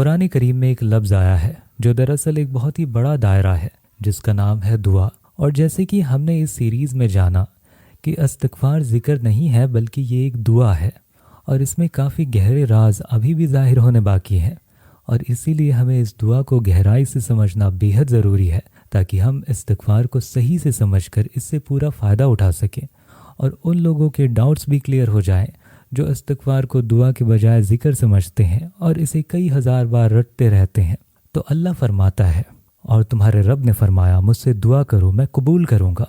قرآن کریم میں ایک لفظ آیا ہے جو دراصل ایک بہت ہی بڑا دائرہ ہے جس کا نام ہے دعا۔ اور جیسے کہ ہم نے اس سیریز میں جانا کہ استغفار ذکر نہیں ہے بلکہ یہ ایک دعا ہے، اور اس میں کافی گہرے راز ابھی بھی ظاہر ہونے باقی ہیں، اور اسی لیے ہمیں اس دعا کو گہرائی سے سمجھنا بے حد ضروری ہے تاکہ ہم استغفار کو صحیح سے سمجھ کر اس سے پورا فائدہ اٹھا سکیں، اور ان لوگوں کے ڈاؤٹس بھی کلیئر ہو جائیں جو استغفار کو دعا کے بجائے ذکر سمجھتے ہیں اور اسے کئی ہزار بار رٹتے رہتے ہیں۔ تو اللہ فرماتا ہے، اور تمہارے رب نے فرمایا مجھ سے دعا کرو میں قبول کروں گا،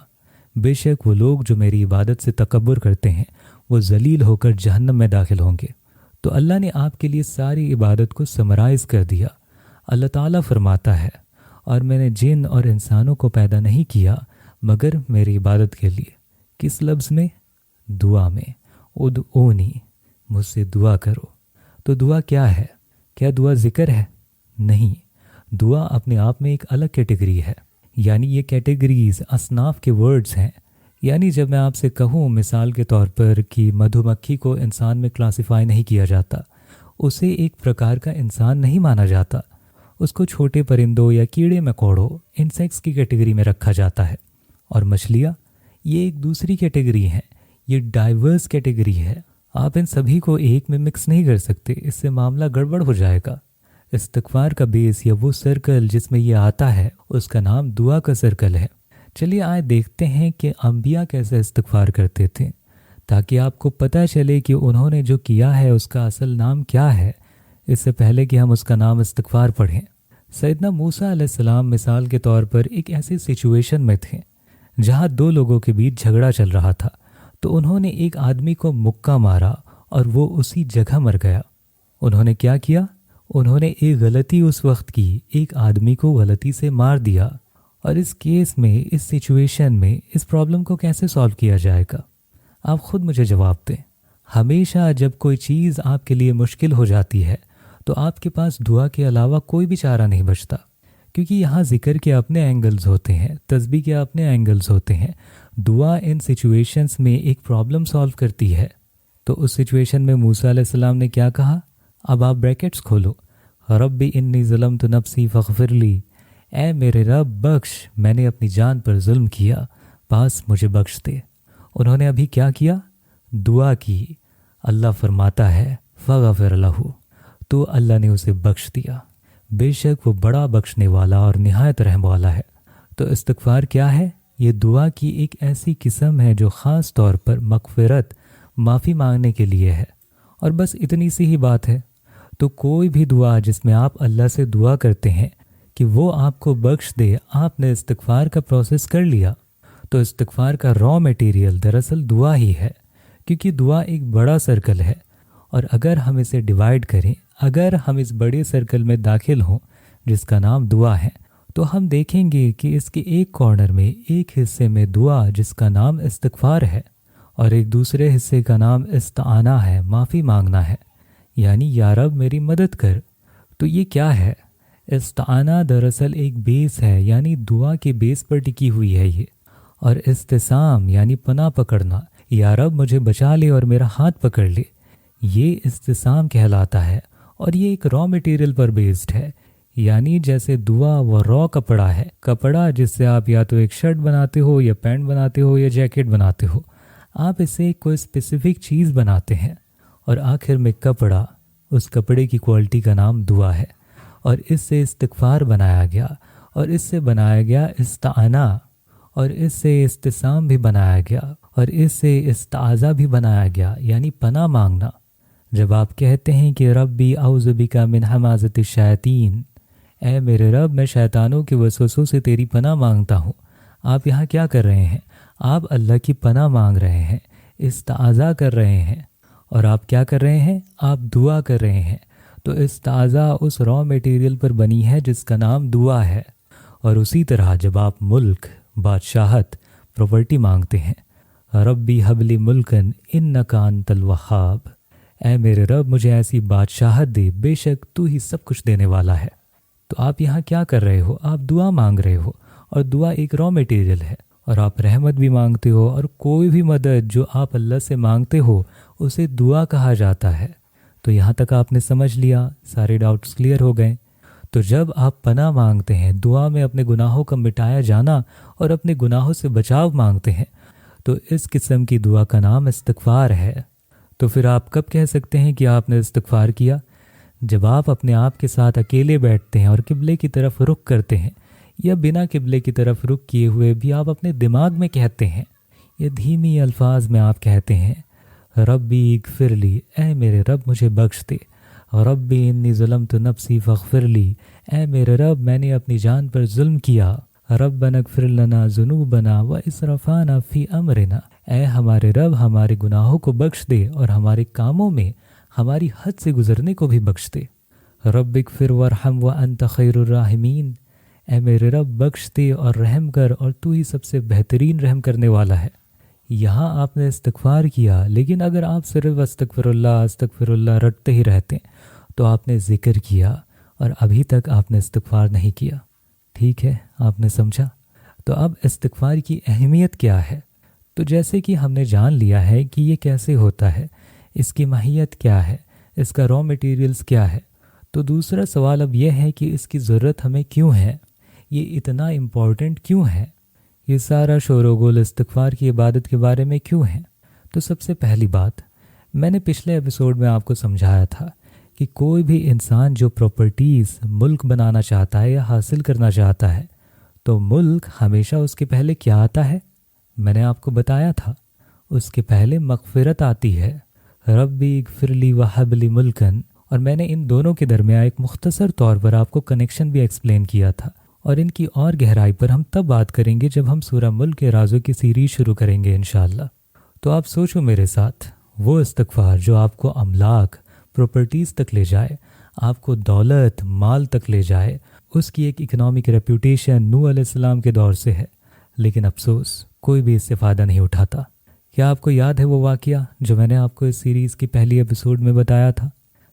بے شک وہ لوگ جو میری عبادت سے تکبر کرتے ہیں وہ ذلیل ہو کر جہنم میں داخل ہوں گے۔ تو اللہ نے آپ کے لیے ساری عبادت کو سمرائز کر دیا۔ اللہ تعالیٰ فرماتا ہے، اور میں نے جن اور انسانوں کو پیدا نہیں کیا مگر میری عبادت کے لیے۔ کس لفظ میں؟ دعا میں۔ ادعونی، مجھ سے دعا کرو۔ تو دعا کیا ہے؟ کیا دعا ذکر ہے؟ نہیں، دعا اپنے آپ میں ایک الگ کیٹیگری ہے، یعنی یہ کیٹیگریز اصناف کے ورڈز ہیں۔ یعنی جب میں آپ سے کہوں مثال کے طور پر کہ مدھو مکھی کو انسان میں کلاسیفائی نہیں کیا جاتا، اسے ایک پرکار کا انسان نہیں مانا جاتا، اس کو چھوٹے پرندوں یا کیڑے مکوڑوں انسیکٹس کی کیٹیگری میں رکھا جاتا ہے۔ اور مچھلیاں یہ ایک دوسری کیٹیگری ہیں، یہ ڈائیورس کیٹیگری ہے۔ آپ ان سبھی کو ایک میں مکس نہیں کر سکتے، اس سے معاملہ گڑبڑ ہو جائے گا۔ استغفار کا بیس یا وہ سرکل جس میں یہ آتا ہے اس کا نام دعا کا سرکل ہے۔ چلیے آئے دیکھتے ہیں کہ انبیاء کیسے استغفار کرتے تھے، تاکہ آپ کو پتہ چلے کہ انہوں نے جو کیا ہے اس کا اصل نام کیا ہے، اس سے پہلے کہ ہم اس کا نام استغفار پڑھیں۔ سیدنا موسیٰ علیہ السلام مثال کے طور پر ایک ایسی سچویشن میں تھے جہاں دو لوگوں کے بیچ جھگڑا چل رہا تھا، تو انہوں نے ایک آدمی کو مکہ مارا اور وہ اسی جگہ مر گیا۔ انہوں نے کیا کیا؟ انہوں نے ایک غلطی اس وقت کی، ایک آدمی کو غلطی سے مار دیا۔ اور اس کیس میں، اس سچویشن میں اس پرابلم کو کیسے سالو کیا جائے گا؟ آپ خود مجھے جواب دیں۔ ہمیشہ جب کوئی چیز آپ کے لیے مشکل ہو جاتی ہے تو آپ کے پاس دعا کے علاوہ کوئی بھی چارہ نہیں بچتا، کیونکہ یہاں ذکر کے اپنے اینگلز ہوتے ہیں، تسبیح کے اپنے اینگلز ہوتے ہیں۔ دعا ان سچویشنز میں ایک پرابلم سالو کرتی ہے۔ تو اس سچویشن میں موسیٰ علیہ السلام نے کیا کہا؟ اب آپ بریکٹس کھولو، رب انی ظلمت نفسی فاغفر لی، اے میرے رب بخش، میں نے اپنی جان پر ظلم کیا، پاس مجھے بخش دے۔ انہوں نے ابھی کیا کیا؟ دعا کی۔ اللہ فرماتا ہے فغفر لہ، تو اللہ نے اسے بخش دیا۔ بے شک وہ بڑا بخشنے والا اور نہایت رحم والا ہے۔ تو استغفار کیا ہے؟ یہ دعا کی ایک ایسی قسم ہے جو خاص طور پر مغفرت، معافی مانگنے کے لیے ہے، اور بس اتنی سی ہی بات ہے۔ تو کوئی بھی دعا جس میں آپ اللہ سے دعا کرتے ہیں کہ وہ آپ کو بخش دے، آپ نے استغفار کا پروسیس کر لیا۔ تو استغفار کا را میٹیریل دراصل دعا ہی ہے، کیونکہ دعا ایک بڑا سرکل ہے، اور اگر ہم اسے ڈیوائیڈ کریں، اگر ہم اس بڑے سرکل میں داخل ہوں جس کا نام دعا ہے، تو ہم دیکھیں گے کہ اس کے ایک کارنر میں، ایک حصے میں دعا جس کا نام استغفار ہے، اور ایک دوسرے حصے کا نام استعانہ ہے، معافی مانگنا ہے، یعنی یا رب میری مدد کر۔ تو یہ کیا ہے؟ استعانہ دراصل ایک بیس ہے، یعنی دعا کے بیس پر ٹکی ہوئی ہے یہ، اور استسام یعنی پناہ پکڑنا، یا رب مجھے بچا لے اور میرا ہاتھ پکڑ لے، یہ استسام کہلاتا ہے، اور یہ ایک را مٹیریل پر بیسڈ ہے، یعنی جیسے دعا وہ را کپڑا ہے، کپڑا جس سے آپ یا تو ایک شرٹ بناتے ہو یا پینٹ بناتے ہو یا جیکٹ بناتے ہو، آپ اس سے کوئی اسپیسیفک چیز بناتے ہیں، اور آخر میں کپڑا، اس کپڑے کی کوالٹی کا نام دعا ہے، اور اس سے استغفار بنایا گیا، اور اس سے بنایا گیا استعانہ، اور اس سے استسام بھی بنایا گیا، اور اس سے استعاذہ بھی بنایا گیا، یعنی پناہ مانگنا۔ جب آپ کہتے ہیں کہ ربی اعوذ بک من ہمازۃ الشیاطین، اے میرے رب میں شیطانوں کے وسوسوں سے تیری پناہ مانگتا ہوں، آپ یہاں کیا کر رہے ہیں؟ آپ اللہ کی پناہ مانگ رہے ہیں، استعاذہ کر رہے ہیں، اور آپ کیا کر رہے ہیں؟ آپ دعا کر رہے ہیں۔ تو استعاذہ اس را میٹیریل پر بنی ہے جس کا نام دعا ہے، اور اسی طرح جب آپ ملک، بادشاہت، پراپرٹی مانگتے ہیں، ربی حبلی ملکن انک انت الوہاب، اے میرے رب مجھے ایسی بادشاہت دے، بے شک تو ہی سب کچھ دینے والا ہے۔ تو آپ یہاں کیا کر رہے ہو؟ آپ دعا مانگ رہے ہو، اور دعا ایک را میٹیریل ہے، اور آپ رحمت بھی مانگتے ہو، اور کوئی بھی مدد جو آپ اللہ سے مانگتے ہو اسے دعا کہا جاتا ہے۔ تو یہاں تک آپ نے سمجھ لیا، سارے ڈاؤٹس کلیئر ہو گئے۔ تو جب آپ پناہ مانگتے ہیں، دعا میں اپنے گناہوں کا مٹایا جانا اور اپنے گناہوں سے بچاؤ مانگتے ہیں، تو اس قسم کی دعا کا نام استغفار ہے۔ تو پھر آپ کب کہہ سکتے ہیں کہ آپ نے استغفار کیا؟ جب آپ اپنے آپ کے ساتھ اکیلے بیٹھتے ہیں اور قبلے کی طرف رخ کرتے ہیں، یا بنا قبلے کی طرف رخ کیے ہوئے بھی آپ اپنے دماغ میں کہتے ہیں، یا دھیمی الفاظ میں آپ کہتے ہیں، ربی اغفر لی، اے میرے رب مجھے بخش دے، ربی انی ظلمت نفسی فاغفر لی، اے میرے رب میں نے اپنی جان پر ظلم کیا، ربنا اغفر لنا ذنوبنا واسرافنا فی امرنا، اے ہمارے رب ہمارے گناہوں کو بخش دے اور ہمارے کاموں میں ہماری حد سے گزرنے کو بھی بخش دے۔ رب اغفر وارحم وانت خیر الراحمین، اے میرے رب بخش دے اور رحم کر، اور تو ہی سب سے بہترین رحم کرنے والا ہے۔ یہاں آپ نے استغفار کیا، لیکن اگر آپ صرف استغفر اللہ رٹتے ہی رہتے تو آپ نے ذکر کیا اور ابھی تک آپ نے استغفار نہیں کیا۔ ٹھیک ہے، آپ نے سمجھا؟ تو اب استغفار کی اہمیت کیا ہے؟ تو جیسے کہ ہم نے جان لیا ہے کہ یہ کیسے ہوتا ہے، اس کی ماہیت کیا ہے، اس کا را مٹیریلز کیا ہے، تو دوسرا سوال اب یہ ہے کہ اس کی ضرورت ہمیں کیوں ہے، یہ اتنا امپورٹنٹ کیوں ہے، یہ سارا شور و گول استغفار کی عبادت کے بارے میں کیوں ہے؟ تو سب سے پہلی بات، میں نے پچھلے ایپیسوڈ میں آپ کو سمجھایا تھا کہ کوئی بھی انسان جو پراپرٹیز ملک بنانا چاہتا ہے یا حاصل کرنا چاہتا ہے، تو ملک ہمیشہ اس کے پہلے کیا آتا ہے؟ میں نے آپ کو بتایا تھا، اس کے پہلے مغفرت آتی ہے، ربی اغفر لی وہب لی ملکن، اور میں نے ان دونوں کے درمیان ایک مختصر طور پر آپ کو کنیکشن بھی ایکسپلین کیا تھا، اور ان کی اور گہرائی پر ہم تب بات کریں گے جب ہم سورہ ملک کے رازوں کی سیریز شروع کریں گے انشاءاللہ۔ تو آپ سوچو میرے ساتھ، وہ استغفار جو آپ کو املاک، پراپرٹیز تک لے جائے، آپ کو دولت، مال تک لے جائے، اس کی ایک اکنامک ریپیوٹیشن نوح علیہ السلام کے دور سے ہے، لیکن افسوس کوئی بھی اس سے فائدہ نہیں اٹھاتا۔ کیا آپ کو یاد ہے وہ واقعہ جو میں نے آپ کو اس سیریز کی پہلی ایپیسوڈ میں بتایا تھا؟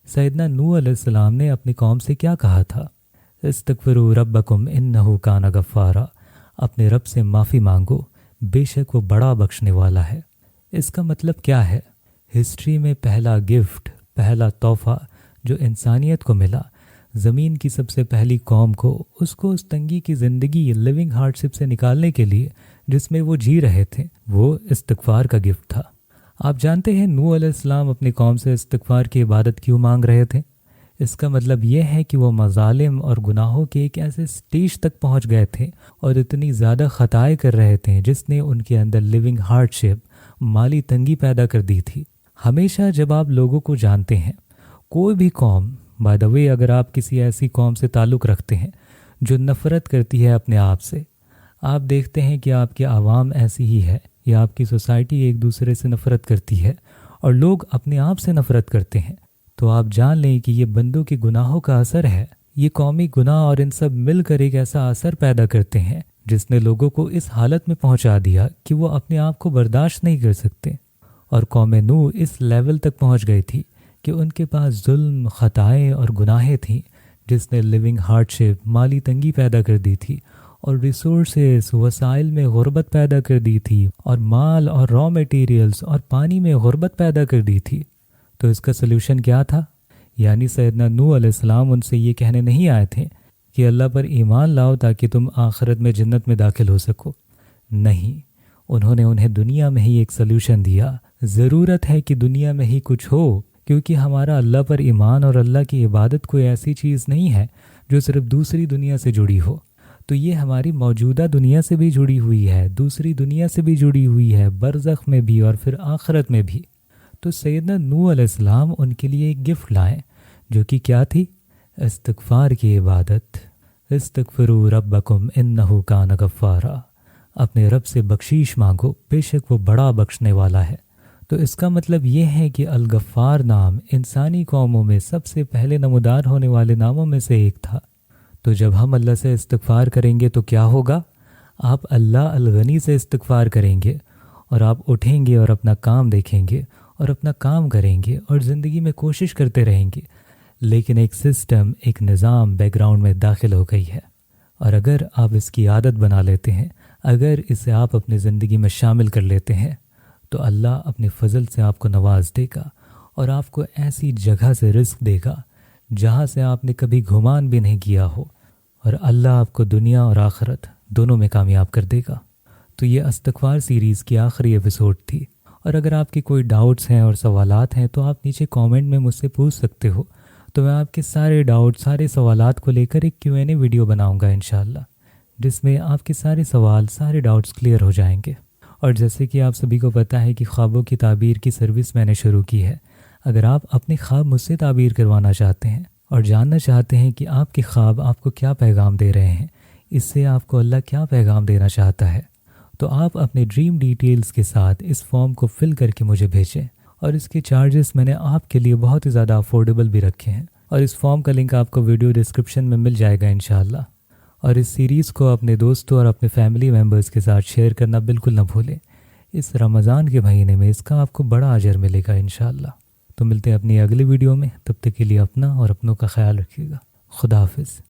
سیدنا نوح علیہ السلام نے اپنی قوم سے کیا کہا تھا؟ استغفروا ربکم انہ کان غفارا، اپنے رب سے معافی مانگو، بے شک وہ بڑا بخشنے والا ہے۔ اس کا مطلب کیا ہے؟ ہسٹری میں پہلا گفٹ، پہلا تحفہ جو انسانیت کو ملا، زمین کی سب سے پہلی قوم کو، اس کو اس تنگی کی زندگی، لیونگ ہارڈ شپ سے نکالنے کے لیے جس میں وہ جی رہے تھے، وہ استغفار کا گفٹ تھا۔ آپ جانتے ہیں نوح علیہ السلام اپنی قوم سے استغفار کی عبادت کیوں مانگ رہے تھے؟ اس کا مطلب یہ ہے کہ وہ مظالم اور گناہوں کے ایک ایسے سٹیج تک پہنچ گئے تھے اور اتنی زیادہ خطائیں کر رہے تھے جس نے ان کے اندر لیونگ ہارڈ شپ، مالی تنگی پیدا کر دی تھی۔ ہمیشہ جب آپ لوگوں کو جانتے ہیں، کوئی بھی قوم، بائی دا وے اگر آپ کسی ایسی قوم سے تعلق رکھتے ہیں جو نفرت کرتی ہے اپنے آپ سے، آپ دیکھتے ہیں کہ آپ کے عوام ایسی ہی ہے، یا آپ کی سوسائٹی ایک دوسرے سے نفرت کرتی ہے اور لوگ اپنے آپ سے نفرت کرتے ہیں، تو آپ جان لیں کہ یہ بندوں کے گناہوں کا اثر ہے۔ یہ قومی گناہ اور ان سب مل کر ایک ایسا اثر پیدا کرتے ہیں جس نے لوگوں کو اس حالت میں پہنچا دیا کہ وہ اپنے آپ کو برداشت نہیں کر سکتے۔ اور قوم نوح اس لیول تک پہنچ گئی تھی کہ ان کے پاس ظلم، خطائیں اور گناہیں تھیں جس نے لیونگ ہارڈ شپ، مالی تنگی پیدا کر دی تھی، اور ریسورسز، وسائل میں غربت پیدا کر دی تھی، اور مال اور را میٹیریلز اور پانی میں غربت پیدا کر دی تھی۔ تو اس کا سلوشن کیا تھا؟ یعنی سیدنا نوح علیہ السلام ان سے یہ کہنے نہیں آئے تھے کہ اللہ پر ایمان لاؤ تاکہ تم آخرت میں جنت میں داخل ہو سکو۔ نہیں، انہوں نے انہیں دنیا میں ہی ایک سلوشن دیا۔ ضرورت ہے کہ دنیا میں ہی کچھ ہو، کیونکہ ہمارا اللہ پر ایمان اور اللہ کی عبادت کوئی ایسی چیز نہیں ہے جو صرف دوسری دنیا سے جڑی ہو، تو یہ ہماری موجودہ دنیا سے بھی جڑی ہوئی ہے، دوسری دنیا سے بھی جڑی ہوئی ہے، برزخ میں بھی اور پھر آخرت میں بھی۔ تو سیدنا نوح علیہ السلام ان کے لیے ایک گفٹ لائیں، جو کہ کیا تھی؟ استغفار کی عبادت۔ استغفروا ربکم انہ کان غفارا، اپنے رب سے بخشش مانگو، بے شک وہ بڑا بخشنے والا ہے۔ تو اس کا مطلب یہ ہے کہ الغفار نام انسانی قوموں میں سب سے پہلے نمودار ہونے والے ناموں میں سے ایک تھا۔ تو جب ہم اللہ سے استغفار کریں گے تو کیا ہوگا؟ آپ اللہ الغنی سے استغفار کریں گے، اور آپ اٹھیں گے اور اپنا کام دیکھیں گے اور اپنا کام کریں گے اور زندگی میں کوشش کرتے رہیں گے، لیکن ایک سسٹم، ایک نظام بیک گراؤنڈ میں داخل ہو گئی ہے، اور اگر آپ اس کی عادت بنا لیتے ہیں، اگر اسے آپ اپنی زندگی میں شامل کر لیتے ہیں، تو اللہ اپنے فضل سے آپ کو نواز دے گا اور آپ کو ایسی جگہ سے رزق دے گا جہاں سے آپ نے کبھی گمان بھی نہیں کیا ہو، اور اللہ آپ کو دنیا اور آخرت دونوں میں کامیاب کر دے گا۔ تو یہ استغفار سیریز کی آخری ایپیسوڈ تھی، اور اگر آپ کی کوئی ڈاؤٹس ہیں اور سوالات ہیں تو آپ نیچے کامنٹ میں مجھ سے پوچھ سکتے ہو، تو میں آپ کے سارے ڈاؤٹ، سارے سوالات کو لے کر ایک Q&A ویڈیو بناؤں گا انشاءاللہ، جس میں آپ کے سارے سوال، سارے ڈاؤٹس کلیئر ہو جائیں گے۔ اور جیسے کہ آپ سبھی کو پتہ ہے کہ خوابوں کی تعبیر کی سروس میں نے شروع کی ہے۔ اگر آپ اپنے خواب مجھ سے تعبیر کروانا چاہتے ہیں اور جاننا چاہتے ہیں کہ آپ کے خواب آپ کو کیا پیغام دے رہے ہیں، اس سے آپ کو اللہ کیا پیغام دینا چاہتا ہے، تو آپ اپنے ڈریم ڈیٹیلز کے ساتھ اس فارم کو فل کر کے مجھے بھیجیں، اور اس کے چارجز میں نے آپ کے لیے بہت ہی زیادہ افورڈیبل بھی رکھے ہیں، اور اس فارم کا لنک آپ کو ویڈیو ڈسکرپشن میں مل جائے گا انشاءاللہ۔ اور اس سیریز کو اپنے دوستوں اور اپنے فیملی ممبرز کے ساتھ شیئر کرنا بالکل نہ بھولیں۔ اس رمضان کے مہینے میں اس کا آپ کو بڑا اجر ملے گا انشاءاللہ۔ تو ملتے ہیں اپنی اگلی ویڈیو میں، تب تک کے لیے اپنا اور اپنوں کا خیال رکھیے گا۔ خدا حافظ۔